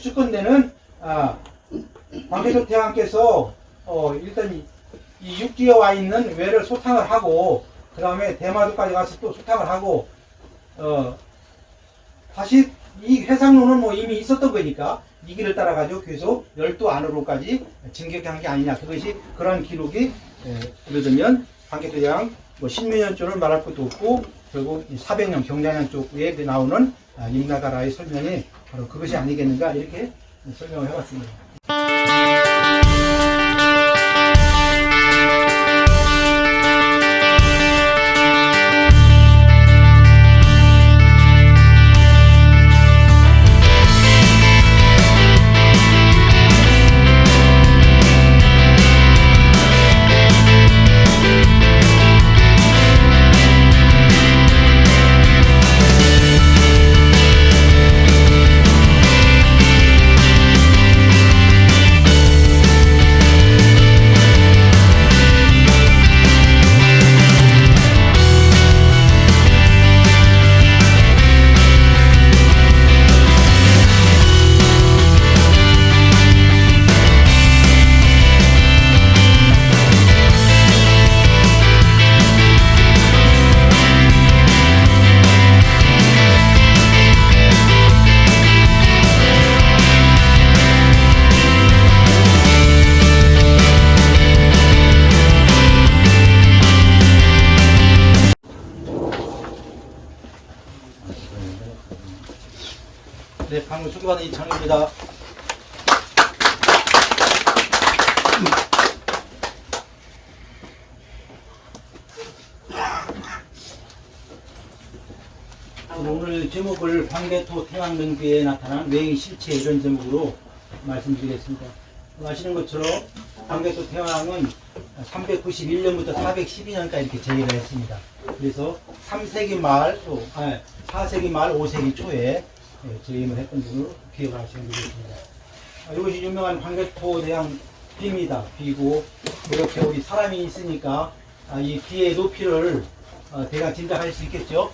추측건대는 광개토 태왕께서 일단 이 육지에 와 있는 외를 소탕을 하고 그 다음에 대마도까지 가서 또 소탕을 하고 다시 이 해상로는 뭐 이미 있었던 거니까 이 길을 따라가지고 계속 열도 안으로까지 진격한 게 아니냐. 그것이 그런 기록이 예를 들면 광개토 태왕 뭐 10몇 년쯤을 말할 것도 없고 결국 400년 경자년 쪽에 나오는 임나가라의 설명이 바로 그것이 아니겠는가 이렇게 설명을 해봤습니다. 네, 방금 소개받은 이창입니다. 오늘 제목을 광개토 태왕명기에 나타난 외의 실체 이런 제목으로 말씀드리겠습니다. 아시는 것처럼 광개토 태왕은 391년부터 412년까지 이렇게 제위를 했습니다. 그래서 3세기 말, 또 4세기 말, 5세기 초에 제임을 했던 분으로 기억을 하시면 되겠습니다. 이것이 유명한 광개토 태왕 비입니다. 비고 이렇게 우리 사람이 있으니까 이 비의 높이를 대략 짐작할 수 있겠죠.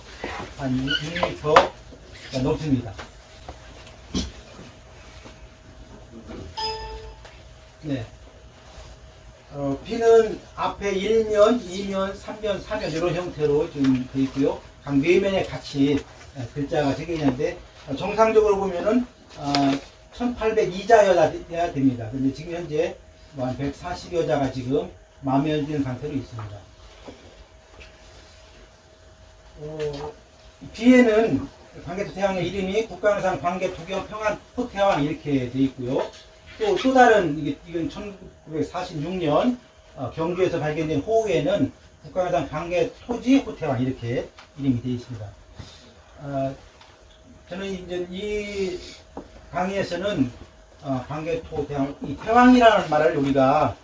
한 6m 높습니다. 네. 비는 앞에 1면, 2면, 3면, 4면 이런 형태로 지금 되어 있고요. 각 4면에 같이 글자가 적혀 있는데 정상적으로 보면은 1802자여야 됩니다. 그런데 지금 현재 한 140여 자가 지금 마면된 상태로 있습니다. 뒤에는 광개토 태왕의 이름이 국가항상 광개토경 평안 호태왕 이렇게 되어 있고요. 또 다른 이건 1946년 경주에서 발견된 호우에는 국가항상 광개토지 호태왕 이렇게 이름이 되어 있습니다. 저는 이제 이 강의에서는 광개토 태왕, 이 태왕이라는 말을 우리가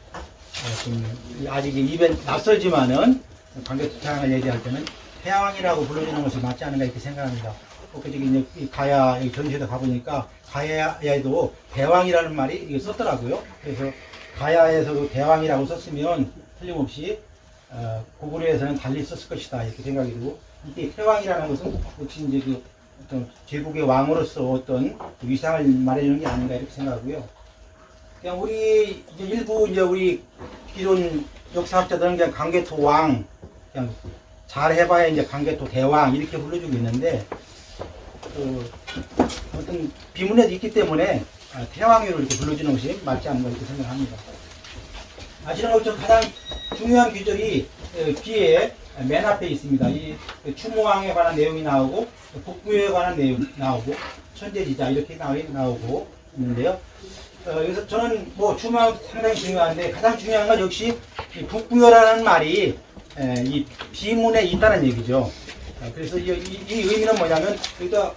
좀 아직 입에 낯설지만은 광개토 태왕을 얘기할 때는 태왕이라고 불러주는 것이 맞지 않은가 이렇게 생각합니다. 그저기 이제 가야 전시회도 가보니까 가야에도 대왕이라는 말이 썼더라고요. 그래서 가야에서도 대왕이라고 썼으면 틀림없이 고구려에서는 달리 썼을 것이다 이렇게 생각이 들고, 이게 태왕이라는 것은 혹시 이제 그 어떤 제국의 왕으로서 어떤 위상을 말해주는 게 아닌가 이렇게 생각하고요. 그냥 우리 이제 일부 이제 우리 기존 역사학자들은 그냥 광개토 왕, 그냥 잘 해봐야 이제 광개토 대왕 이렇게 불러주고 있는데, 어떤 비문에도 있기 때문에 태왕으로 이렇게 불러주는 것이 맞지 않는가 이렇게 생각합니다. 아시는 것처럼 가장 중요한 귀절이 뒤에 맨 앞에 있습니다. 이 추모왕에 관한 내용이 나오고 북부에 관한 내용이 나오고 천재지자 이렇게 나오고 있는데요. 여기서 저는 뭐 추모왕 상당히 중요한데 가장 중요한 건 역시 이 북부여라는 말이 이 비문에 있다는 얘기죠. 그래서 이 의미는 뭐냐면, 그러니까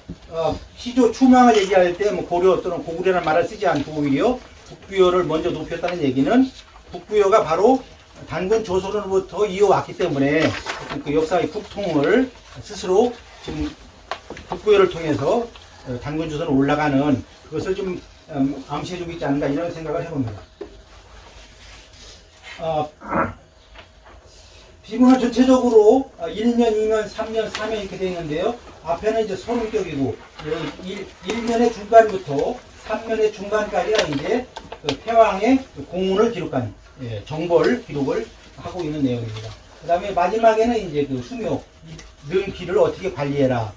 시조 추모왕을 얘기할 때 뭐 고려 또는 고구려라는 말을 쓰지 않고 오히려 북부여를 먼저 높였다는 얘기는 북부여가 바로 단군 조선으로부터 이어왔기 때문에 그 역사의 국통을 스스로 지금 북부여를 통해서 단군 조선으로 올라가는 그것을 좀 암시해주고 있지 않은가 이런 생각을 해봅니다. 비문은 전체적으로 1면, 2면, 3면, 4면 이렇게 되어 있는데요. 앞에는 이제 소름격이고 1면의 중간부터 삼면의 중간까지가 이제 그 태왕의 공운을 기록한 정벌 기록을 하고 있는 내용입니다. 그 다음에 마지막에는 이제 그 수묘, 능비를 어떻게 관리해라.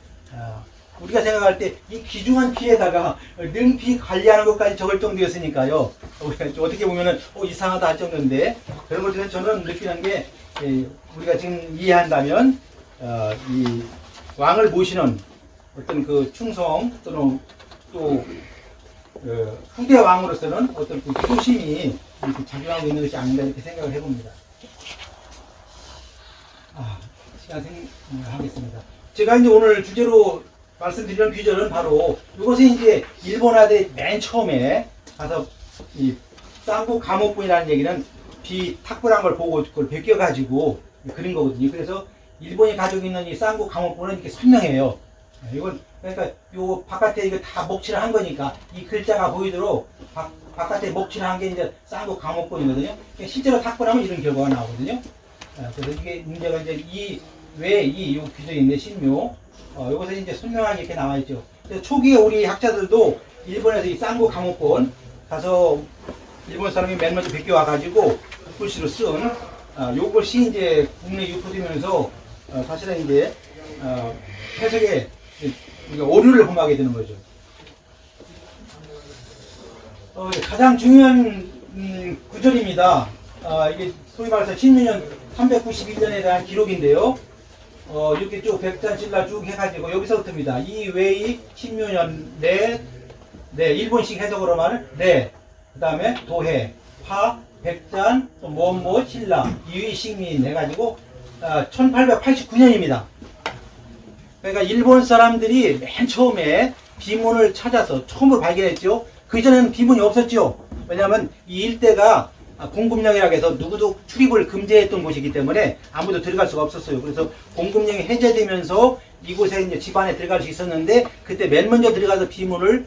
우리가 생각할 때 이 귀중한 비에다가 능비 관리하는 것까지 적을 정도였으니까요. 어떻게 보면은 이상하다 할 정도인데, 그런 것에서 저는 느끼는 게 우리가 지금 이해한다면 이 왕을 모시는 어떤 그 충성 또는 또 후대 왕으로서는 어떤 그 효심이 이렇게 작용하고 있는 것이 아닌가 이렇게 생각을 해봅니다. 시간 생각하겠습니다. 제가 이제 오늘 주제로 말씀드리는 귀절은 바로 이것이 이제 일본화대 맨 처음에 가서 이 쌍구 감옥분이라는 얘기는 비 탁불한 걸 보고 그걸 베껴가지고 그린 거거든요. 그래서 일본이 가지고 있는 이 쌍구 감옥분은 이렇게 선명해요. 이건 그러니까 요 바깥에 이거 다 목칠을 한 거니까 이 글자가 보이도록 바깥에 목칠을 한 게 이제 쌍구 감옥분이거든요. 실제로 탁불하면 이런 결과가 나오거든요. 그래서 이게 문제가 이제 이 외에 요 규정인데 신묘 이것에 이제 선명하게 이렇게 나와 있죠. 그래서 초기에 우리 학자들도 일본에서 이 쌍구 감옥본 가서 일본 사람이 맨 먼저 베껴 와가지고 글씨로 쓴 요것이 이제 국내 유포되면서 사실은 이제 해석에 오류를 범하게 되는 거죠. 가장 중요한 구절입니다. 이게 소위 말해서 신유년 391년에 대한 기록인데요. 이렇게 쭉 백잔신라 쭉 해가지고 여기서부터입니다. 이 외의 신묘년 일본식 해석으로 말은 그 다음에 도해, 파, 백잔, 또 뭐뭐 신라, 이의 식민 해가지고 1889년입니다. 그러니까 일본 사람들이 맨 처음에 비문을 찾아서 처음으로 발견했죠. 그 전에는 비문이 없었죠. 왜냐하면 이 일대가 공급령이라고 해서 누구도 출입을 금지했던 곳이기 때문에 아무도 들어갈 수가 없었어요. 그래서 공급령이 해제되면서 이곳에 이제 집안에 들어갈 수 있었는데 그때 맨 먼저 들어가서 비문을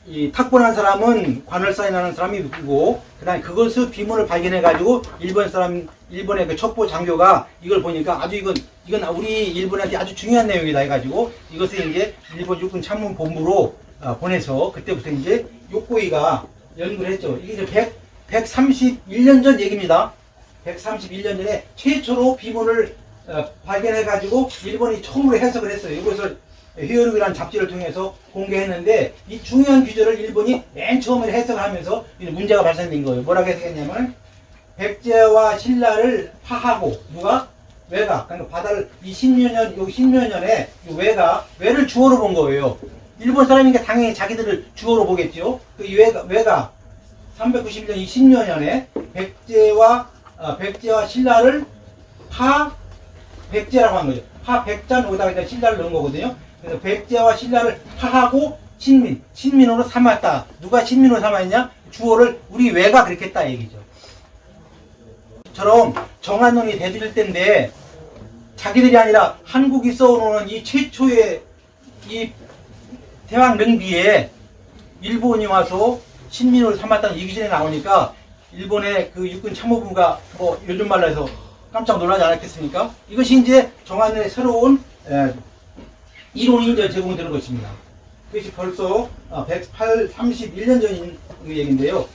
이 탁본한 사람은 관월사인하는 사람이 있고 그다음에 그것을 비문을 발견해가지고 일본의 그 첩보 장교가 이걸 보니까 아주 이건 우리 일본한테 아주 중요한 내용이다 해가지고 이것을 이제 일본 육군 참모 본부로 보내서 그때부터 이제 욕고이가 연구를 했죠. 이게 이제 131년 전 얘기입니다. 131년 전에 최초로 비문을 발견해가지고 일본이 처음으로 해석을 했어요. 이것을 히어로그라는 잡지를 통해서 공개했는데 이 중요한 규절을 일본이 맨 처음에 해석을 하면서 문제가 발생된 거예요. 뭐라고 해석했냐면 백제와 신라를 파하고 누가? 외가. 그러니까 바다를 이 신묘년 여기 신묘년에 외를 주어로 본 거예요. 일본 사람이니까 당연히 자기들을 주어로 보겠죠. 그 외가 391년 이 신묘년에 백제와 신라를 백제라고 한 거죠. 백잔 오다가 신라를 넣은 거거든요. 그래서 백제와 신라를 파하고 신민으로 삼았다. 누가 신민으로 삼았냐? 주어를 우리 외가 그렇게 했다 얘기죠. 처럼 정한론이 대들일 때인데 자기들이 아니라 한국이 써오는 이 최초의 이 대왕 능비에 일본이 와서 신민으로 삼았다는 이 기준에 나오니까 일본의 그 육군 참모부가 뭐 요즘 말로 해서 깜짝 놀라지 않았겠습니까? 이것이 이제 정한론의 새로운 이론이 이제 제공되는 것입니다. 그것이 벌써 131년 전인 얘기인데요.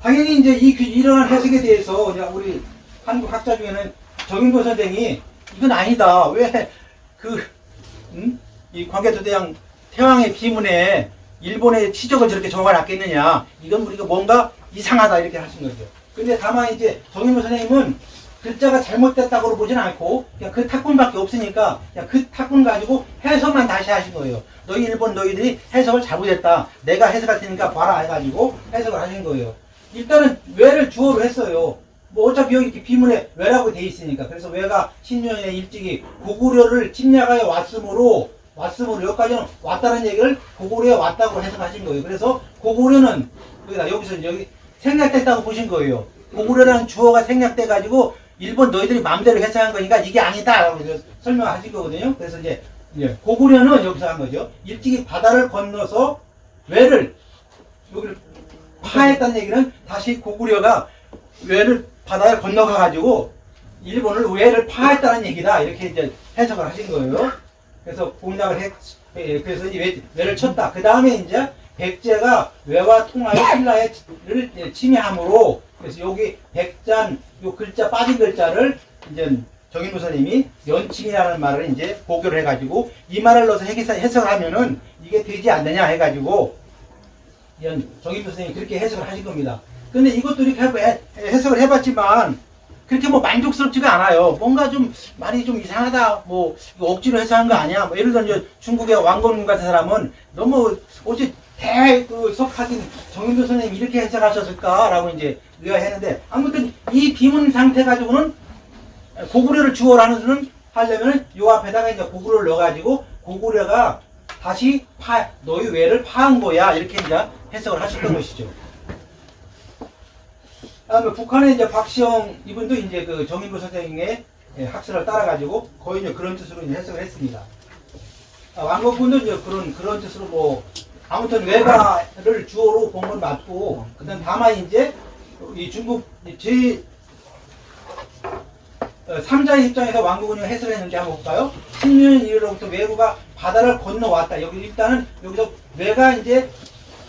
당연히 이제 이러한 해석에 대해서 우리 한국 학자 중에는 정인도 선생이 이건 아니다. 왜 이 광개토대왕 태왕의 비문에 일본의 치적을 저렇게 적어놨겠느냐. 이건 우리가 뭔가 이상하다 이렇게 하신 거죠. 근데 다만 이제 정인도 선생님은 글자가 잘못됐다고 보지는 않고 그냥 그 탁본밖에 없으니까 그냥 그 탁본 가지고 해석만 다시 하신 거예요. 너희들이 해석을 잘못했다. 내가 해석할 테니까 봐라 해가지고 해석을 하신 거예요. 일단은 외를 주어로 했어요. 뭐 어차피 여기 이렇게 비문에 외라고 돼 있으니까. 그래서 외가 신유년에 일찍이 고구려를 침략하여 왔으므로 여기까지는 왔다는 얘기를 고구려에 왔다고 해석하신 거예요. 그래서 고구려는 여기서 여기 생략됐다고 보신 거예요. 고구려라는 주어가 생략돼가지고 일본 너희들이 마음대로 해석한 거니까 이게 아니다 라고 설명하실 거거든요. 그래서 이제 고구려는 여기서 한 거죠. 일찍이 바다를 건너서 외를 여기를 파했다는 얘기는 다시 고구려가 외를 바다에 건너가가지고 일본을 외를 파했다는 얘기다 이렇게 이제 해석을 하신 거예요. 그래서 공략을 그래서 이제 외를 쳤다. 그 다음에 이제 백제가 외와 통하여 신라를 침해함으로, 그래서 여기 백잔 요 글자 빠진 글자를 이제 정인부 선생님이 연침이라는 말을 이제 보교를 해가지고 이 말을 넣어서 해석을 하면은 이게 되지 않느냐 해가지고 정인부 선생님이 그렇게 해석을 하신 겁니다. 근데 이것도 이렇게 해석을 해봤지만 그렇게 뭐 만족스럽지가 않아요. 뭔가 좀 말이 좀 이상하다. 뭐 이거 억지로 해석한 거 아니야. 뭐 예를 들어 이제 중국의 왕건군 같은 사람은 너무 어째 석학인 정인부 선생님이 이렇게 해석하셨을까라고 이제 의아했는데, 아무튼 이 비문 상태 가지고는 고구려를 주어라는 하려면은 요 앞에다가 이제 고구려를 넣어가지고 고구려가 다시 너희 외를 파한 거야, 이렇게 이제 해석을 하셨던 것이죠. 북한의 이제 박시영 이분도 이제 그 정인부 선생님의 학설을 따라가지고 거의 이제 그런 뜻으로 이제 해석을 했습니다. 왕건군도 이제 그런 뜻으로 뭐 아무튼 외가를 주어로 본 건 맞고, 그다음 다만 이제 이 중국 제 3자의 입장에서 왕건군이 해석을 했는지 한번 볼까요? 10년 이후로부터 외구가 바다를 건너왔다. 여기 일단은 여기서 외가 이제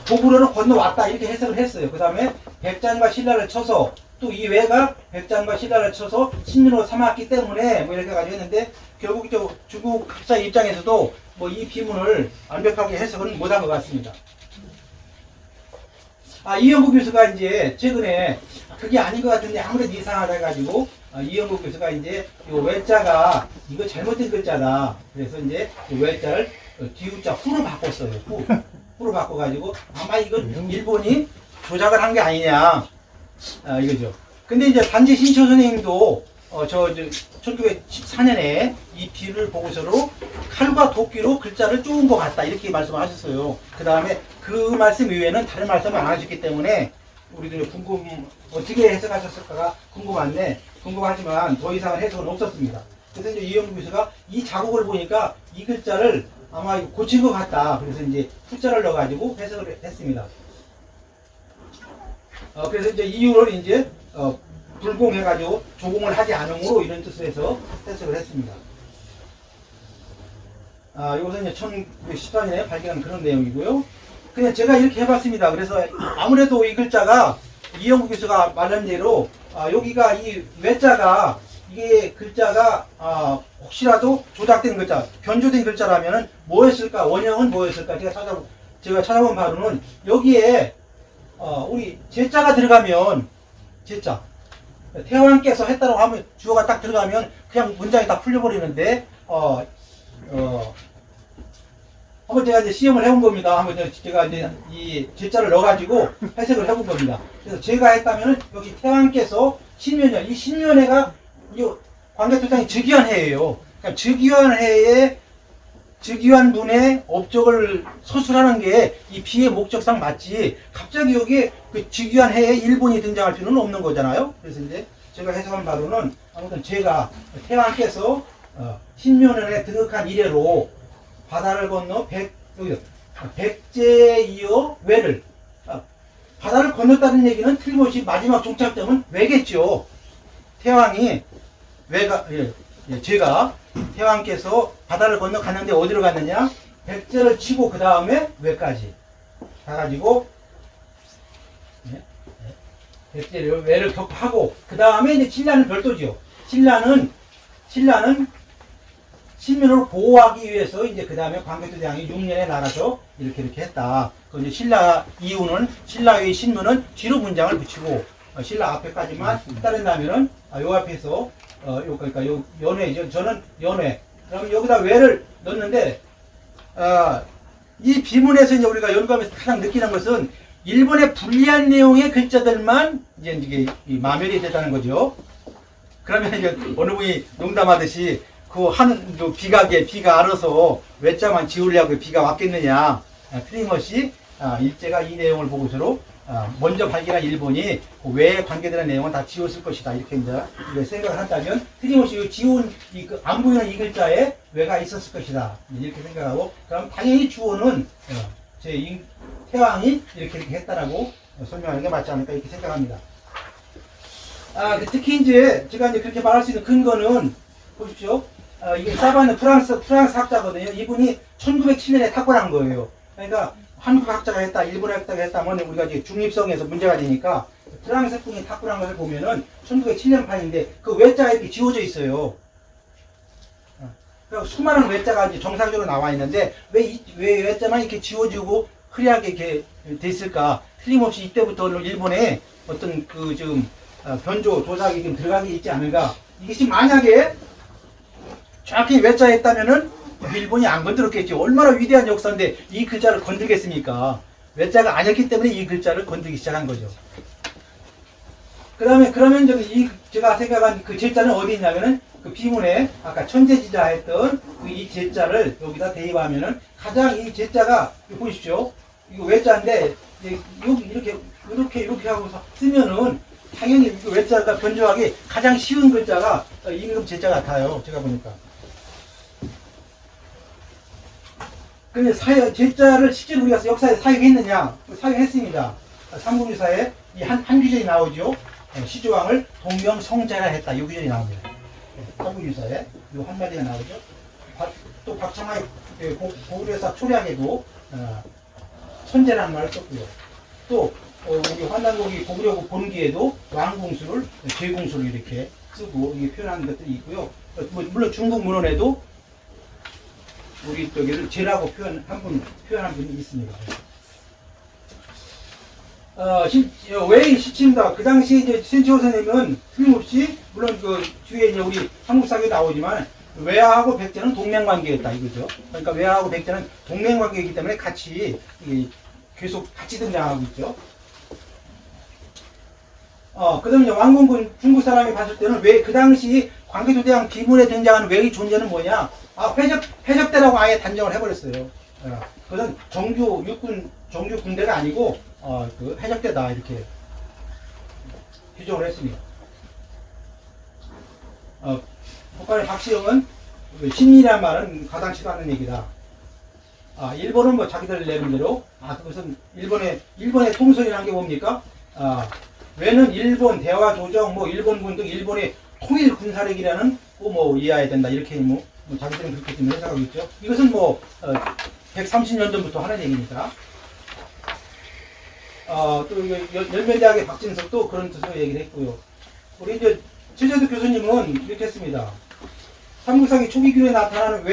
고구려를 건너왔다 이렇게 해석을 했어요. 그 다음에 백잔과 신라를 쳐서 또 이 외가 백잔과 신라를 쳐서 신민으로 삼았기 때문에 뭐 이렇게 가지고 했는데, 결국 중국 학자 입장에서도 뭐 이 비문을 완벽하게 해석은 못한 것 같습니다. 이영국 교수가 이제 최근에 그게 아닌 것 같은데 아무래도 이상하다 해가지고 이영국 교수가 이제 이 외자가 이거 잘못된 글자다. 그래서 이제 외자를 뒤우자 후로 바꿨어요. 후로 바꿔가지고 아마 이건 일본이 조작을 한 게 아니냐, 이거죠. 근데 이제 단지 신초 선생님도 1914년에 이 비를 보고서로 칼과 도끼로 글자를 쪼은 것 같다 이렇게 말씀하셨어요. 그 다음에 그 말씀 이외에는 다른 말씀을 안 하셨기 때문에 우리들 어떻게 해석하셨을까가 궁금하지만 더 이상은 해석은 없었습니다. 그래서 이제 이영국 교수가 이 자국을 보니까 이 글자를 아마 고친 것 같다. 그래서 이제 후자를 넣어가지고 해석을 했습니다. 그래서 이제 이유를 이제 불공해가지고 조공을 하지 않음으로 이런 뜻을 해서 해석을 했습니다. 이것은 이제 1914년에 발견한 그런 내용이고요. 그냥 제가 이렇게 해봤습니다. 그래서 아무래도 이 글자가 이영국 교수가 말한 대로 여기가 이 외자가 이게 글자가 혹시라도 조작된 글자, 변조된 글자라면은 뭐였을까? 원형은 뭐였을까? 제가 찾아본 바로는 여기에 우리 제자가 들어가면 제자 태왕께서 했다고 하면 주어가 딱 들어가면 그냥 문장이 다 풀려버리는데 한번 제가 이제 시험을 해본 겁니다. 한번 제가 이제 이 제자를 넣어가지고 해석을 해본 겁니다. 그래서 제가 했다면은 여기 태왕께서 신묘년, 이 신묘해가 이 광개토장이 즉위한 해예요. 그러니까 즉위한 해에 즉위한 분의 업적을 서술하는 게 이 비의 목적상 맞지, 갑자기 여기에 그 즉위한 해에 일본이 등장할 필요는 없는 거잖아요. 그래서 이제 제가 해석한 바로는 아무튼 제가 태왕께서 신묘년에 등극한 이래로 바다를 건너 백제에 이어 외를 바다를 건넜다는 얘기는 틀림없이 마지막 종착점은 외겠죠. 태왕이 제가 태왕께서 바다를 건너 갔는데 어디로 갔느냐? 백제를 치고 그 다음에 외까지 가가지고 백제를 외를 격파하고 그 다음에 이제 신라는 별도지요. 신라는 신민을 보호하기 위해서 이제 그 다음에 광개토대왕이 6년에 나가서 이렇게 했다. 그 이제 신라 이후는 신라의 신문은 뒤로 문장을 붙이고 신라 앞에까지만 따른다면은 요 앞에서 그러니까 요 연회죠. 저는 연회. 그럼 여기다 외를 넣는데 이 비문에서 이제 우리가 연구하면서 가장 느끼는 것은 일본의 불리한 내용의 글자들만 이게 마멸이 됐다는 거죠. 그러면 이제 어느 분이 농담하듯이 비가 알아서 외자만 지우려고 비가 왔겠느냐. 틀림없이 일제가 이 내용을 보고서로 먼저 발견한 일본이 외에 관계되는 내용은 다 지웠을 것이다. 이렇게 이제 생각을 한다면 틀림없이 지운 안 보이는 이 글자에 외가 있었을 것이다. 이렇게 생각하고, 그럼 당연히 주어는 태왕이 이렇게 했다라고 설명하는 게 맞지 않을까 이렇게 생각합니다. 특히 이제 제가 이제 그렇게 말할 수 있는 근거는 보십시오. 이게 사바는 프랑스 학자거든요. 이분이 1907년에 탁구한 거예요. 그러니까 한국 학자가 했다, 일본 학자가 했다면 우리가 이제 중립성에서 문제가 되니까 프랑스 분이 탁구한 것을 보면은 1907년 판인데 그 외자가 이렇게 지워져 있어요. 그러니까 수많은 외자가 이제 정상적으로 나와 있는데 왜 외자만 이렇게 지워지고 흐리하게 이렇게 됐을까? 틀림없이 이때부터 일본에 어떤 그 지금 변조 조작이 좀 들어가게 있지 않을까? 이것이 만약에 정확히 외자에 했다면은 일본이 안 건드렸겠죠. 얼마나 위대한 역사인데 이 글자를 건들겠습니까? 외자가 아니었기 때문에 이 글자를 건들기 시작한 거죠. 그러면 제가 생각한 그 제자는 어디 있냐면은 그 비문에 아까 천재지자 했던 그 이 제자를 여기다 대입하면은 가장 이 제자가 보십시오. 이거 외자인데 이렇게 하고서 쓰면은 당연히 외자가 변조하기 가장 쉬운 글자가 임금 제자 같아요. 제가 보니까. 근데 제자를 실제로 우리가 역사에 사용했느냐? 사용했습니다. 삼국유사에 이 한 규절이 나오죠. 시조왕을 동명성자라 했다. 이 규절이 나옵니다. 삼국유사에 이 한마디가 나오죠. 또 박창하의 고구려사 초량에도 천재라는 말을 썼고요. 또 우리 환단곡이 고구려 본기에도 왕궁수를 제궁수를 이렇게 쓰고 이게 표현하는 것들이 있고요. 물론 중국 문헌에도 우리 저기를 제라고 표현한 분이 있습니다. 왜 시친다. 그 당시 이제 신치호 선생님은 틀림없이 물론 그 뒤에 이제 우리 한국사교에 나오지만 외하고 백제는 동맹관계였다 이거죠. 그러니까 외하고 백제는 동맹관계이기 때문에 같이 계속 같이 등장하고 있죠. 그다음에 이제 왕궁군 중국 사람이 봤을 때는 왜 그 당시 광개토대왕 비문에 등장하는 외의 존재는 뭐냐? 해적대라고 아예 단정을 해버렸어요. 그것은 정규 군대가 아니고 그 해적대다 이렇게 규정을 했습니다. 북한의 박시영은 신이란 말은 가당치도 않는 얘기다. 일본은 뭐 자기들 내는 대로 그것은 일본의 통솔이라는 게 뭡니까? 왜는 일본 대화 조정 뭐 일본군 등 일본의 통일 군사력이라는 뭐 이해해야 된다 이렇게 뭐 자기들은 그렇게 좀 해석하고 있죠. 이것은 뭐 130년 전부터 하는 얘기니까. 또 연면대학의 박진석도 그런 뜻으로 얘기를 했고요. 우리 이제 최재덕 교수님은 이렇게 했습니다. 삼국사기 초기기로에 나타나는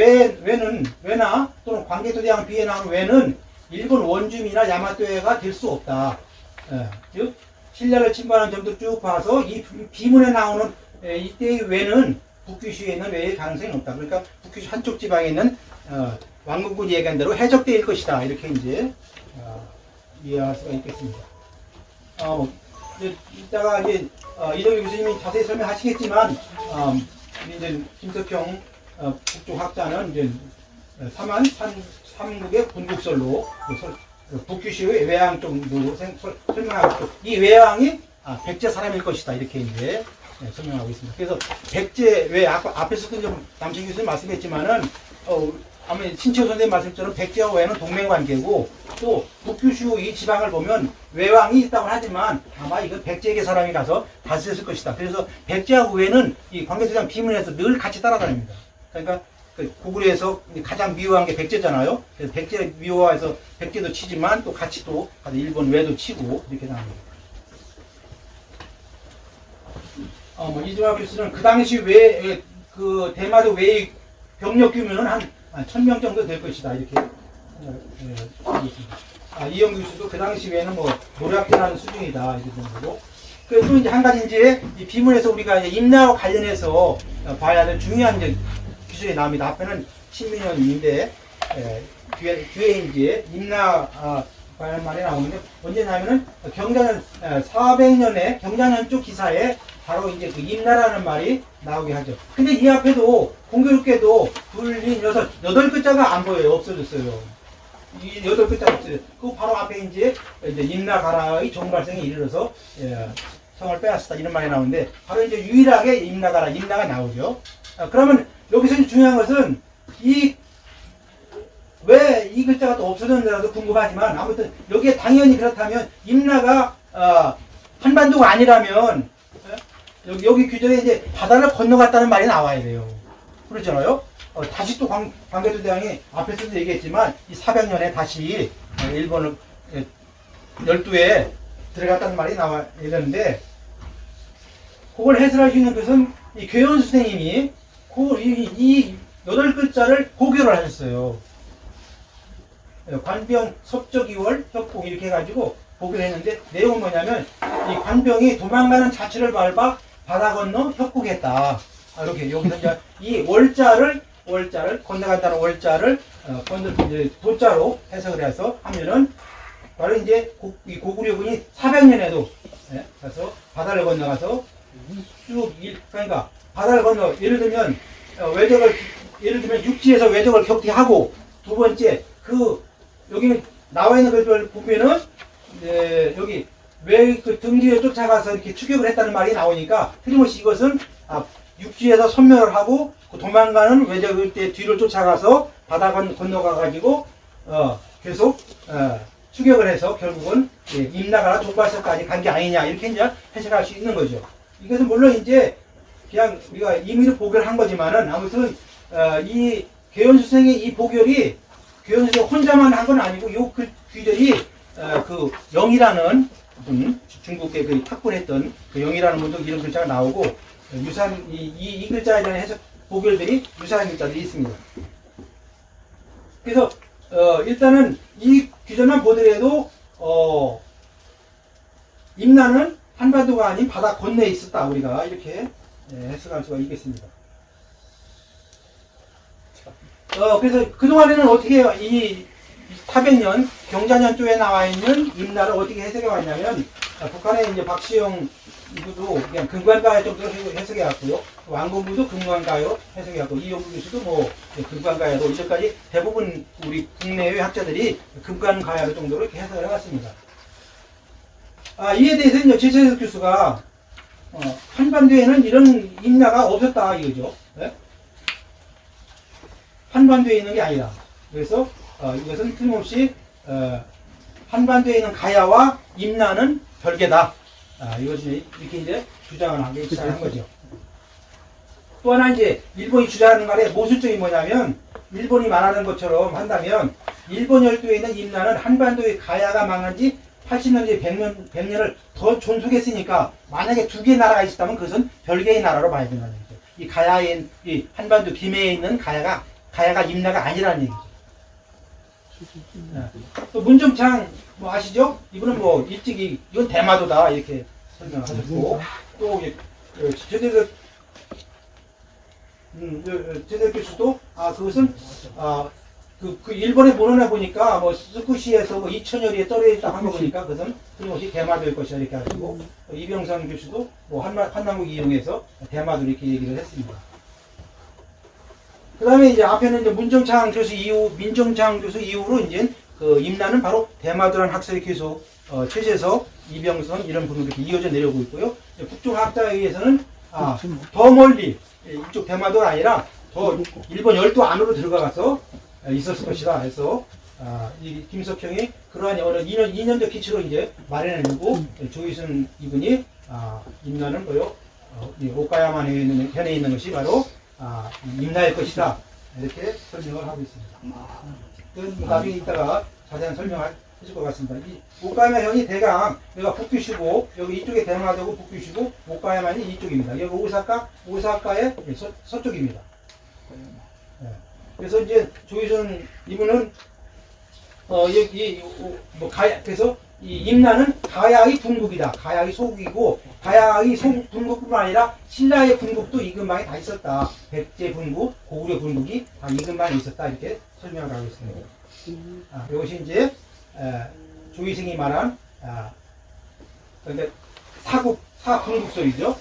외나 또는 광개토대왕 비에 나오는 외는 일본 원주민이나 야마토해가 될 수 없다. 즉 신라를 침범하는 점도 쭉 봐서 이 비문에 나오는 이때의 외는 북규슈에 있는 외의 가능성이 없다. 그러니까 북규슈 한쪽 지방에 있는 왕궁군이 얘기한 대로 해적대일 것이다. 이렇게 이제 이해할 수가 있겠습니다. 이따가 이제 이동희 교수님이 자세히 설명하시겠지만 이제 김석형 북쪽 학자는 이제 삼국의 군국설로 북규슈의 외왕 정도로 설명하고 이 외왕이 백제 사람일 것이다 이렇게 이제 설명하고 있습니다. 그래서 백제 왜 앞에서도 좀 남친 교수님 말씀했지만은 아무래도 신채호 선생님 말씀처럼 백제와 외는 동맹관계고 또 북규슈 이 지방을 보면 외왕이 있다고 하지만 아마 이건 백제에게 사람이 가서 다스렸을 것이다. 그래서 백제하고 외는 이 광개토대왕 비문에서 늘 같이 따라다닙니다. 그러니까 고구려에서 가장 미워한 게 백제잖아요. 그래서 백제 미워해서 백제도 치지만 또 같이 또 일본 외도 치고 이렇게 나옵니다. 이종학 교수는 그 당시 그 대마도 외의 병력 규모는 한 1000명 정도 될 것이다 이렇게 하고 있습니다. 이영규 교수도 그 당시 외에는 뭐 노략대라는 수준이다 이런 정도로. 그리고 또 이제 한 가지 이제 이 비문에서 우리가 이제 임나와 관련해서 봐야 될 중요한 이제 기술이 나옵니다. 앞에는 신민현인데 뒤에 이제 임나 관련 말이 나오는데 언제냐면은 경자년 400년에 경자년 쪽 기사에 바로 이제 그 임나라는 말이 나오게 하죠. 근데 이 앞에도 공교롭게도 둘린 8글자가 안 보여요. 없어졌어요. 이 8글자가 없어요. 그 바로 앞에 이제 임나가라의 정발생에 이르러서 성을 빼앗았다 이런 말이 나오는데 바로 이제 유일하게 임나가라, 임나가 나오죠. 그러면 여기서 중요한 것은 왜 이 글자가 또 없어졌는지도 궁금하지만 아무튼 여기에 당연히 그렇다면 임나가 한반도가 아니라면 여기 규정에 이제 바다를 건너갔다는 말이 나와야 돼요. 그러잖아요. 다시 또 광개도 대왕이 앞에서도 얘기했지만 이 400년에 다시 일본을 12에 들어갔다는 말이 나와 있는데, 그걸 해설할 수 있는 것은 이 괴원 선생님이 이 8글자를 고교를 하셨어요. 관병 섭적 2월 협곡 이렇게 해가지고 보기를 했는데, 내용은 뭐냐면 이 관병이 도망가는 자취를 밟아 바다 건너 협곡했다. 이렇게 여기서 이제 이 월자를 건너간다는 월자를 이제 도자로 해석을 해서 하면은 바로 이제 이 고구려군이 400년에도 가서 바다를 건너가서 그러니까 바다를 건너 예를 들면 육지에서 외적을 격퇴하고, 두 번째 여기는 나와 있는 걸 보면은 여기 왜 그 등 뒤에 쫓아가서 이렇게 추격을 했다는 말이 나오니까, 틀림없이 이것은 육지에서 선멸을 하고 도망가는 외적의 때 뒤를 쫓아가서 바다 건너가 가지고 계속 추격을 해서 결국은 임나가나 돈바스까지 간 게 아니냐, 이렇게 이제 해석할 수 있는 거죠. 이것은 물론 이제 그냥 우리가 임의로 보결을 한 거지만은, 아무튼 이 괴원수생의 이 보결이 괴원수생 혼자만 한 건 아니고, 요 귀절이 그 영이라는 분, 중국에 그 탁분했던 그 영이라는 분도 이런 글자가 나오고, 유사한 이 글자에 대한 해석 보결들이 유사한 글자들이 있습니다. 그래서 일단은 이 규절만 보더라도 임나는 한반도가 아닌 바다 건너에 있었다, 우리가 이렇게 해석할 수가 있겠습니다. 그래서 그동안에는 어떻게 해요? 이 400년 경자년 쪽에 나와 있는 임나를 어떻게 해석해 왔냐면, 북한의 이제 박시영 이분도 그냥 금관가요 정도로 해석해 왔고요. 왕건부도 금관가요 해석해 왔고, 이용구 교수도 뭐 금관가요로, 이제까지 대부분 우리 국내외 학자들이 금관가요 정도로 이렇게 해석을 해왔습니다. 이에 대해서 이제 최재석 교수가 한반도에는 이런 임나가 없었다 이거죠. 네? 한반도에 있는 게 아니라. 그래서 이것은 틀림없이 한반도에 있는 가야와 임나는 별개다. 이것이 이렇게 이제 주장을 하기 시작한 거죠. 또 하나 이제 일본이 주장하는 말의 모순점이 뭐냐면, 일본이 말하는 것처럼 한다면 일본 열도에 있는 임나는 한반도의 가야가 망한 지 80년째 100년을 더 존속했으니까, 만약에 두 개의 나라가 있었다면 그것은 별개의 나라로 봐야 된다는 얘기죠. 이 가야에, 이 한반도 김해에 있는 가야가 임나가 아니라는 얘기죠. 또 문정창 뭐 아시죠? 이분은 뭐 일찍이 이건 대마도다 이렇게 설명하셨고, 또 최대석 교수도 그것은 그 일본에 문헌에 보니까 뭐 스쿠시에서 뭐 2000여리에 떨어져 있다 한 거 보니까 그것은 틀림없이 대마도일 것이다 이렇게 하시고, 이병선 교수도 뭐 한남국 이용해서 대마도 이렇게 얘기를 했습니다. 그 다음에 이제 앞에는 이제 문정창 교수 이후, 민정창 교수 이후로 이제 그 임나는 바로 대마도라는 학설이 계속 최재석, 이병선 이런 분으로 이렇게 이어져 내려오고 있고요. 북쪽 학자에 의해서는 더 멀리 이쪽 대마도가 아니라 더 일본 열도 안으로 들어가서 있었을 것이다 해서 이 김석형이 그러한 어느 2년적 기치로 이제 마련해내고, 조이순 이분이 임나는 뭐요? 오카야마 현에 있는 것이 바로 임나일 것이다 이렇게 설명을 하고 있습니다. 나중에 이따가 자세한 설명을 해줄 것 같습니다. 이 오카야마 현이 대강 여기가 북규슈고, 여기 이쪽에 대마도고 북규슈고, 오카야마는 이쪽입니다. 여기 오사카의 서쪽입니다. 그래서 이제 조이순 이분은 그래서 이 임나는 가야의 분국이다. 가야의 소국이고, 가야의 소국 분국뿐만 아니라 신라의 분국도 이 근방에 다 있었다. 백제 분국, 고구려 분국이 다 이 근방에 있었다 이렇게 설명을 하고 있습니다. 이것이 이제 조이승이 말한 그러니까 사분국설이죠.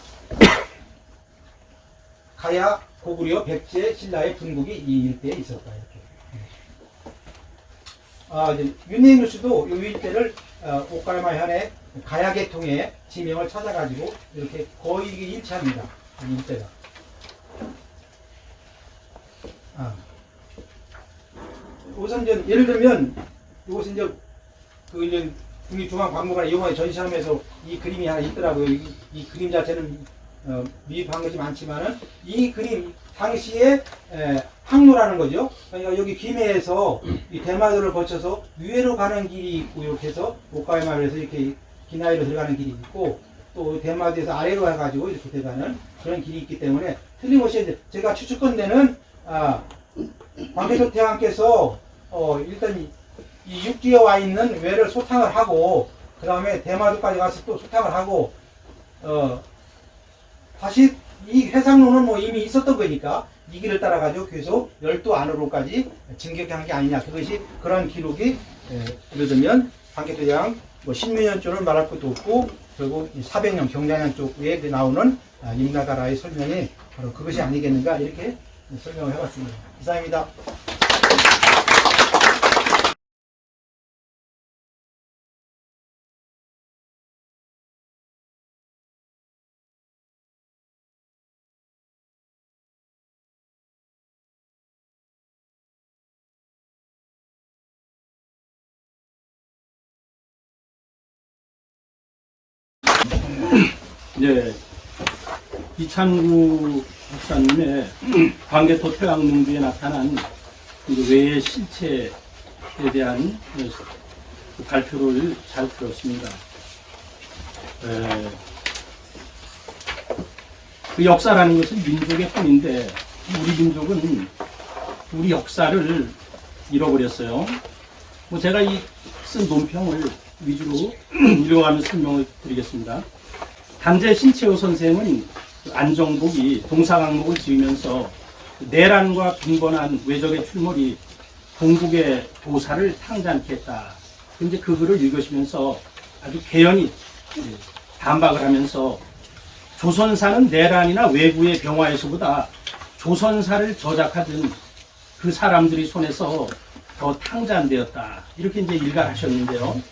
가야, 고구려, 백제, 신라의 분국이 이 일대에 있었다 이렇게. 이제 윤내인 교수도 이 일대를 오카야마 현의 가야 계통의 지명을 찾아가지고 이렇게 거의 일치합니다. 이 일대가. 우선 이제 예를 들면 이것은 이제 국립중앙박물관에 이번에 전시하면서 이 그림이 하나 있더라고요. 이 그림 자체는 미입한 것이 많지만은 이 그림 당시에 항로라는 거죠. 그러니까 여기 김해에서 이 대마도를 거쳐서 위해로 가는 길이 있고 이렇게 해서 목가의 마을에서 이렇게 기나이로 들어가는 길이 있고 또 대마도에서 아래로 가가지고 이렇게 들어가는 그런 길이 있기 때문에 틀림없이 제가 추측컨대는 광개토 태왕께서 일단 이 육지에 와 있는 외를 소탕을 하고 그 다음에 대마도까지 가서 또 소탕을 하고 다시 이 해상로는 뭐 이미 있었던 거니까 이 길을 따라가지고 계속 열도 안으로까지 진격한 게 아니냐. 그것이 그런 기록이 예를 들면 광개토 태왕 뭐 신민년조를 말할 것도 없고 결국 400년 경자년 쪽에 나오는 임나가라의 설명이 바로 그것이 아니겠는가 이렇게 설명을 해봤습니다. 이상입니다. 네, 이창구 박사님의 광개토 태왕릉비에 나타난 외의 실체에 대한 그 발표를 잘 들었습니다. 그 역사라는 것은 민족의 혼인데 우리 민족은 우리 역사를 잃어버렸어요. 뭐 제가 이 쓴 논평을 위주로 읽어가면서 설명을 드리겠습니다. 단재 신채호 선생은 안정복이 동사강목을 지으면서 내란과 빈번한 외적의 출몰이 동국의 도사를 탕자않게 했다. 근데 그 글을 읽으시면서 아주 개연히 반박을 하면서 조선사는 내란이나 외구의 병화에서보다 조선사를 저작하던 그 사람들이 손에서 더 탕자되었다. 이렇게 이제 일갈하셨는데요.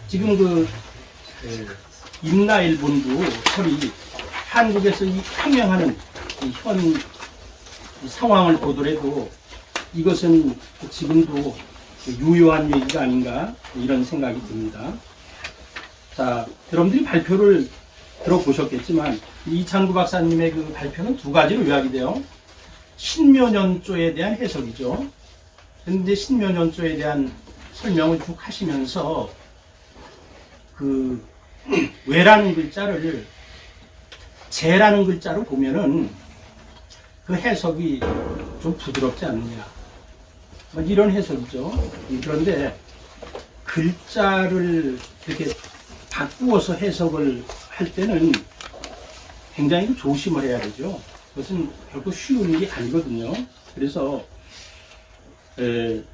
지금 임나일본도 설이 한국에서 이 항명하는 현 상황을 보더라도 이것은 지금도 유효한 얘기가 아닌가 이런 생각이 듭니다. 자, 여러분들이 발표를 들어보셨겠지만 이창구 박사님의 그 발표는 두 가지로 요약이 돼요. 신묘년조에 대한 해석이죠. 그런데 신묘년조에 대한 설명을 쭉 하시면서 그 외라는 글자를 재라는 글자로 보면은 그 해석이 좀 부드럽지 않느냐. 이런 해석이죠. 그런데 글자를 이렇게 바꾸어서 해석을 할 때는 굉장히 조심을 해야 되죠. 그것은 결코 쉬운 일이 아니거든요. 그래서 그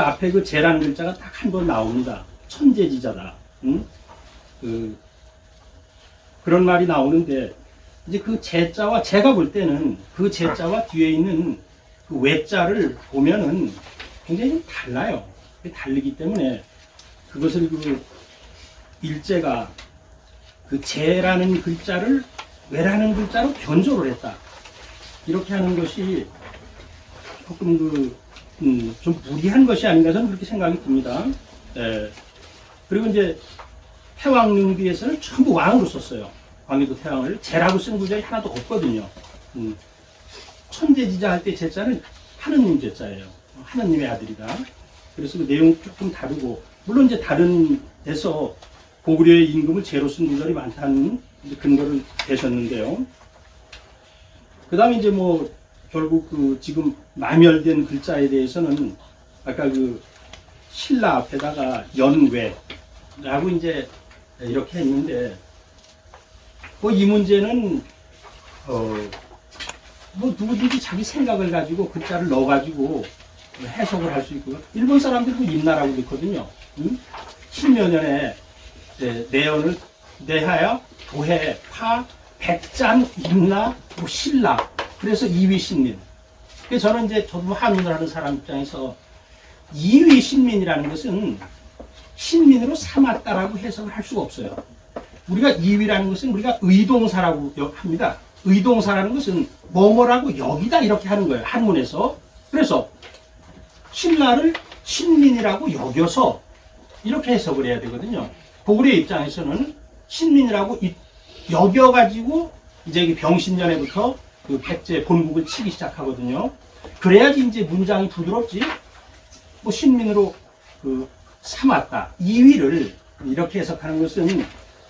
앞에 그 재라는 글자가 딱 한 번 나옵니다. 천재지자다. 응? 그런 말이 나오는데 이제 그 재자와 제가 볼 때는 그 재자와 뒤에 있는 그 외자를 보면은 굉장히 달라요. 다르기 때문에 그것을 그 일제가 그 재라는 글자를 외라는 글자로 변조를 했다. 이렇게 하는 것이 조금 좀 무리한 것이 아닌가 저는 그렇게 생각이 듭니다. 그리고 이제 태왕릉비에서는 전부 왕으로 썼어요. 광개토 태왕을 재라고 쓴 구절이 하나도 없거든요. 천재지자 할 때 제자는 하느님 제자예요. 하느님의 아들이다. 그래서 그 내용이 조금 다르고 물론 이제 다른 데서 고구려의 임금을 재로 쓴 구절이 많다는 근거를 대셨는데요. 그 다음에 이제 뭐 결국 그 지금 마멸된 글자에 대해서는 아까 그 신라 앞에다가 연외라고 이제 이렇게 했는데 뭐 이 문제는 뭐 누구든지 자기 생각을 가지고 글자를 넣어가지고 해석을 할 수 있고 일본 사람들도 임나라고 그랬거든요. 신묘년에 내연을 내하여 도해 파 백잔 임나 뭐 신라 그래서 이위신민. 그래서 저는 이제 저도 한문을 하는 사람 입장에서 이위신민이라는 것은 신민으로 삼았다라고 해석을 할 수가 없어요. 우리가 이위라는 것은 우리가 의동사라고 합니다. 의동사라는 것은 뭐뭐라고 여기다 이렇게 하는 거예요. 한문에서. 그래서 신라를 신민이라고 여겨서 이렇게 해석을 해야 되거든요. 고구려 입장에서는 신민이라고 여겨가지고 이제 그 병신년에부터 그 백제 본국을 치기 시작하거든요. 그래야지 이제 문장이 부드럽지. 뭐 신민으로 그 삼았다. 2위를 이렇게 해석하는 것은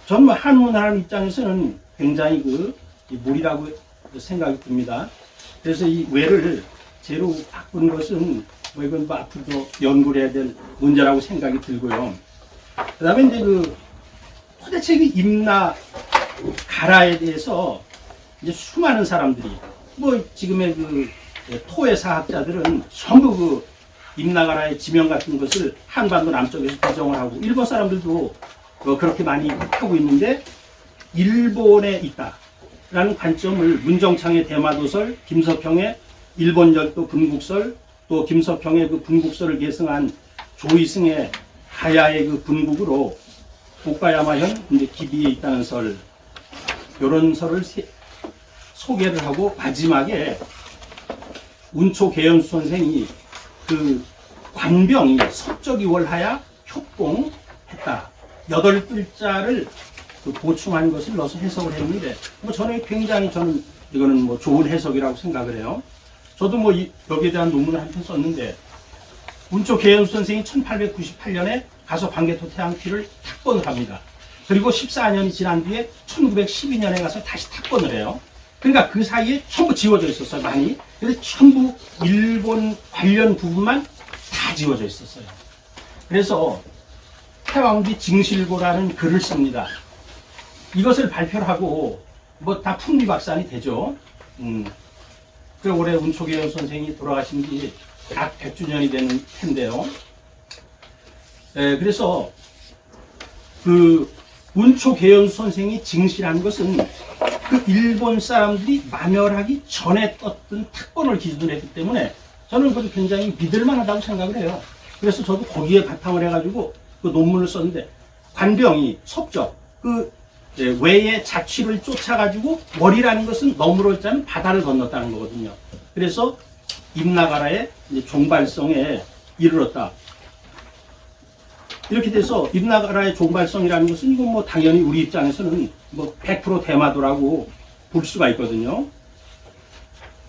전뭐 한문하는 입장에서는 굉장히 그 무리라고 생각이 듭니다. 그래서 이 외를 제로 바꾼 것은 뭐 이건 뭐 앞으로도 연구를 해야 될 문제라고 생각이 들고요. 그 다음에 이제 그 도대체 그 임나 가라에 대해서 이제 수많은 사람들이 뭐 지금의 그 토의 사학자들은 전부 그 임나가라의 지명 같은 것을 한반도 남쪽에서 부정을 하고 일본 사람들도 그렇게 많이 하고 있는데 일본에 있다라는 관점을 문정창의 대마도설, 김석형의 일본 열도 분국설, 또 김석형의 그 분국설을 계승한 조이승의 가야의 그 분국으로 오카야마현 이제 기비에 있다는 설, 이런 설을 소개를 하고 마지막에 운초 계연수 선생이 그 관병이 석적이 월하야 협공했다. 8글자를 그 보충한 것을 넣어서 해석을 했는데 뭐 저는 굉장히 이거는 뭐 좋은 해석이라고 생각을 해요. 저도 뭐 여기에 대한 논문을 한 편 썼는데 운초 계연수 선생이 1898년에 가서 광개토 태양피를 탁권을 합니다. 그리고 14년이 지난 뒤에 1912년에 가서 다시 탁권을 해요. 그러니까 그 사이에 전부 지워져 있었어요, 많이. 그래서 전부 일본 관련 부분만 다 지워져 있었어요. 그래서 태왕비 징실고라는 글을 씁니다. 이것을 발표를 하고 뭐 다 풍비박산이 되죠. 그 올해 운초계연 선생이 돌아가신 지 약 100주년이 되는 텐데요. 그래서 그 운초계연 선생이 징실한 것은 그 일본 사람들이 마멸하기 전에 떴던 특권을 기준으로 했기 때문에 저는 그것도 굉장히 믿을만하다고 생각을 해요. 그래서 저도 거기에 바탕을 해가지고 그 논문을 썼는데 관병이 석적 그 외의 자취를 쫓아가지고 월이라는 것은 너무러지 않은 바다를 건넜다는 거거든요. 그래서 임나가라의 종발성에 이르렀다. 이렇게 돼서 임나가라의 종발성이라는 것은 이건 뭐 당연히 우리 입장에서는 뭐 100% 대마도라고 볼 수가 있거든요.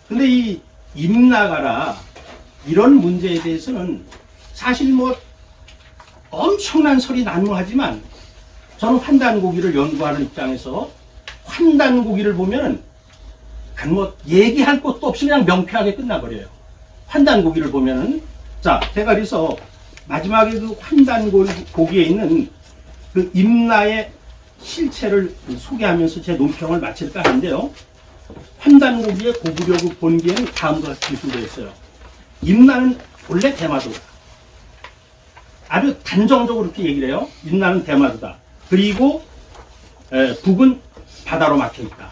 근데 이 임나가라 이런 문제에 대해서는 사실 뭐 엄청난 설이 난무하지만 저는 환단고기를 연구하는 입장에서 환단고기를 보면은 그냥 뭐 얘기할 것도 없이 그냥 명쾌하게 끝나버려요. 환단고기를 보면은 자, 제가 그래서 마지막에 그 환단고기에 있는 그 임나의 실체를 소개하면서 제 논평을 마칠까 하는데요. 환단고기의 고구려국 본기에는 다음과 같이 기술되어 있어요. 임나는 원래 대마도다. 아주 단정적으로 이렇게 얘기를 해요. 임나는 대마도다. 그리고 북은 바다로 막혀 있다.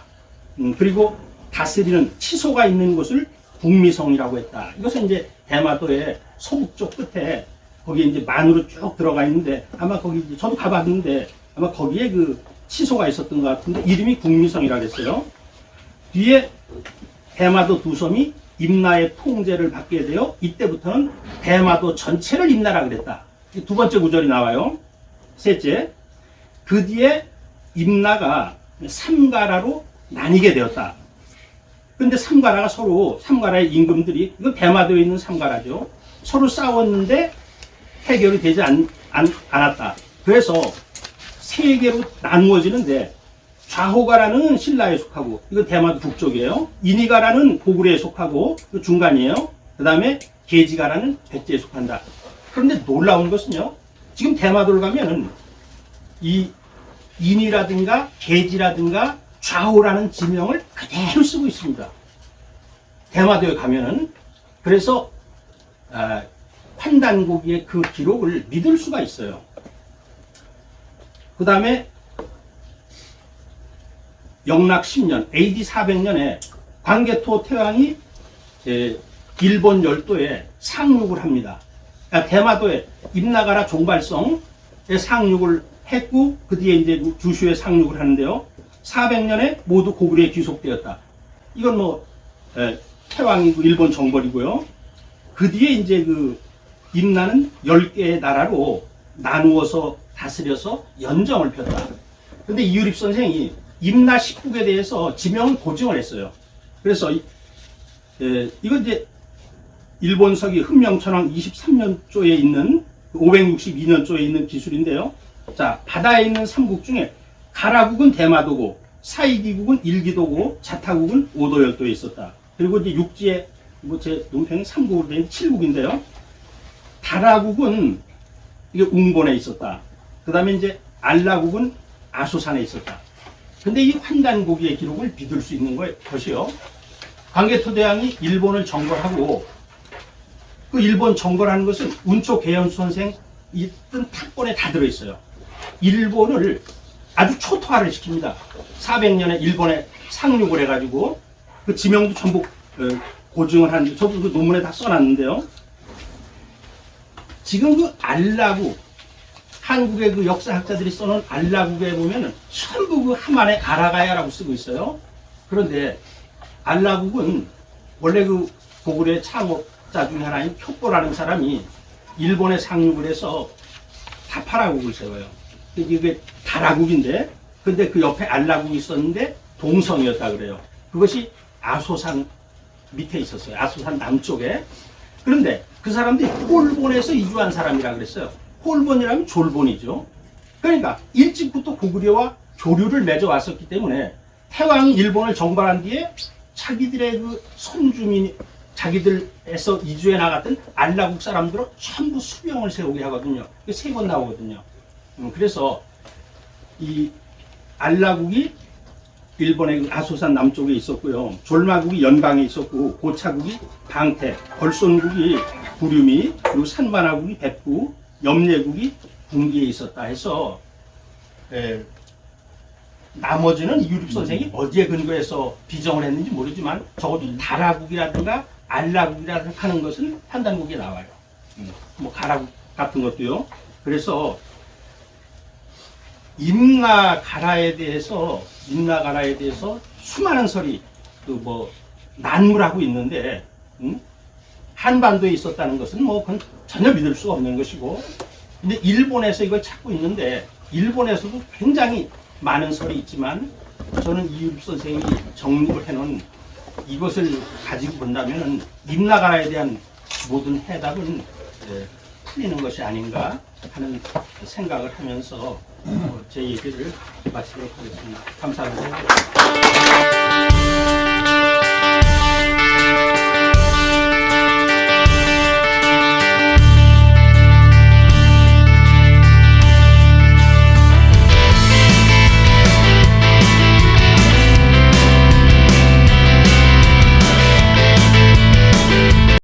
그리고 다스리는 치소가 있는 곳을 북미성이라고 했다. 이것은 이제 대마도의 서북쪽 끝에 거기에 이제 만으로 쭉 들어가 있는데 아마 거기 저도 가봤는데 아마 거기에 그 치소가 있었던 것 같은데 이름이 북미성이라고 했어요. 뒤에 대마도 두 섬이 임나의 통제를 받게 되어 이때부터는 대마도 전체를 임나라 그랬다. 두 번째 구절이 나와요. 셋째, 그 뒤에 임나가 삼가라로 나뉘게 되었다. 근데 삼가라의 임금들이, 이건 대마도에 있는 삼가라죠. 서로 싸웠는데 해결이 되지 않았다. 그래서 세 개로 나누어지는데 좌호가라는 신라에 속하고, 이건 대마도 북쪽이에요. 인이가라는 고구려에 속하고, 이거 중간이에요. 그 다음에 계지가라는 백제에 속한다. 그런데 놀라운 것은요, 지금 대마도를 가면은 이 인이라든가 계지라든가 좌호라는 지명을 그대로 쓰고 있습니다. 대마도에 가면은. 그래서 환단고기의 그 기록을 믿을 수가 있어요. 그 다음에 영락 10년 AD 400년에 광개토 태왕이 일본 열도에 상륙을 합니다. 대마도에 임나가라 종발성에 상륙을 했고 그 뒤에 이제 주슈에 상륙을 하는데요. 400년에 모두 고구려에 귀속되었다. 이건 뭐 태왕이고 일본 정벌이고요. 그 뒤에 이제 그 임나는 10개의 나라로 나누어서 다스려서 연정을 폈다. 근데 이유립 선생이 임나 10국에 대해서 지명을 고증을 했어요. 그래서 이건 이제 일본서기 흠명천왕 23년조에 있는 562년조에 있는 기술인데요. 자, 바다에 있는 3국 중에 가라국은 대마도고, 사이기국은 일기도고, 자타국은 오도열도에 있었다. 그리고 이제 육지에 제 논평이 3국으로 된 7국인데요. 다라국은 이게 웅본에 있었다. 그 다음에 이제 알라국은 아소산에 있었다. 근데 이 환단고기의 기록을 믿을 수 있는 것이요. 광개토대왕이 일본을 정벌하고 그 일본 정벌하는 것은 운초 개연수 선생 있던 탁본에 다 들어있어요. 일본을 아주 초토화를 시킵니다. 400년에 일본에 상륙을 해가지고 그 지명도 전부 고증을 하는데 저도 그 논문에 다 써놨는데요. 지금 그 알라국 한국의 그 역사학자들이 써놓은 알라국에 보면은 전부 그 함안에 아라가야라고 쓰고 있어요. 그런데 알라국은 원래 그 고구려의 창업자 중에 하나인 혁보라는 사람이 일본에 상륙을 해서 다파라국을 세워요. 이게 다라국인데, 근데 그 옆에 알라국이 있었는데 동성이었다 그래요. 그것이 아소산 밑에 있었어요. 아소산 남쪽에. 그런데 그 사람들이 홀본에서 이주한 사람이라 그랬어요. 홀본이라면 졸본이죠. 그러니까 일찍부터 고구려와 교류를 맺어왔었기 때문에 태왕이 일본을 정벌한 뒤에 자기들의 그 선주민, 자기들에서 이주해 나갔던 알라국 사람들은 전부 수병을 세우게 하거든요. 3번 나오거든요. 그래서 이 알라국이 일본의 아소산 남쪽에 있었고요. 졸마국이 연강에 있었고, 고차국이 방태, 벌손국이 구류미, 그리고 산반화국이 백구, 염례국이 궁기에 있었다 해서 나머지는 이유립 선생이 어디에 근거해서 비정을 했는지 모르지만 적어도 다라국이라든가 알라국이라든가 하는 것은 판단국에 나와요. 뭐 가라국 같은 것도요. 그래서 임나가라에 대해서 수많은 설이 뭐 난무하고 있는데 한반도에 있었다는 것은 뭐 그건 전혀 믿을 수가 없는 것이고, 근데 일본에서 이걸 찾고 있는데 일본에서도 굉장히 많은 설이 있지만 저는 이유립 선생이 정립을 해놓은 이것을 가지고 본다면 임나가라에 대한 모든 해답은 풀리는 것이 아닌가 하는 생각을 하면서 제 얘기를 마치도록 하겠습니다. 감사합니다.